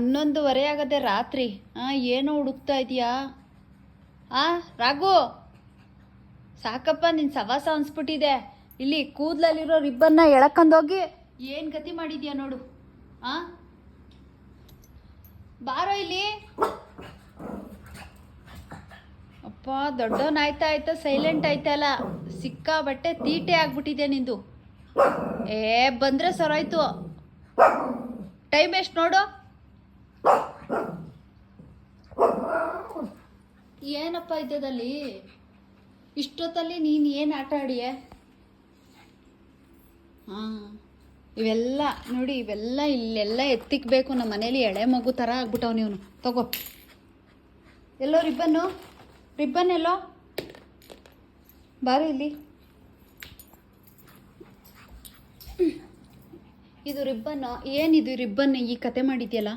11:30 ಆಗದೆ ರಾತ್ರಿ. ಏನೋ ಹುಡುಕ್ತಾ ಇದೀಯಾ? ರಾಘು, ಸಾಕಪ್ಪ, ನಿನ್ನ ಸವಾಸ ಅನ್ಸ್ಬಿಟ್ಟಿದೆ. ಇಲ್ಲಿ ಕೂದಲಲ್ಲಿರೋ ರಿಬ್ಬನ್ನ ಎಳಕಂದೋಗಿ ಏನು ಗತಿ ಮಾಡಿದ್ಯಾ ನೋಡು. ಬಾರೋ ಇಲ್ಲಿ. ಅಪ್ಪ, ದೊಡ್ಡವನಾಯ್ತಾ ಸೈಲೆಂಟ್ ಆಯ್ತಲ್ಲ. ಸಿಕ್ಕಾಬಟ್ಟೆ ತೀಟೆ ಆಗ್ಬಿಟ್ಟಿದೆ ನಿಂದು. ಬಂದರೆ ಸರೋಯ್ತು. ಟೈಮ್ ಎಷ್ಟು ನೋಡು. ಏನಪ್ಪ ಇದ್ದದಲ್ಲಿ ಇಷ್ಟೊತ್ತಲ್ಲಿ ನೀನು ಏನು ಆಟ ಆಡಿಯೆ? ಇವೆಲ್ಲ ನೋಡಿ, ಇವೆಲ್ಲ ಇಲ್ಲೆಲ್ಲ ಎತ್ತಿಕ್ಬೇಕು. ನಮ್ಮ ಮನೇಲಿ ಎಳೆ ಮಗು ಥರ ಆಗ್ಬಿಟ್ಟವ್ ನೀವನು. ತಗೋ, ಎಲ್ಲೋ ರಿಬ್ಬನ್ ಎಲ್ಲೋ? ಬಾರು ಇಲ್ಲಿ. ಇದು ರಿಬ್ಬನ್ನು. ಏನಿದು ರಿಬ್ಬನ್ ಈ ಕತೆ ಮಾಡಿದ್ಯಲ್ಲ?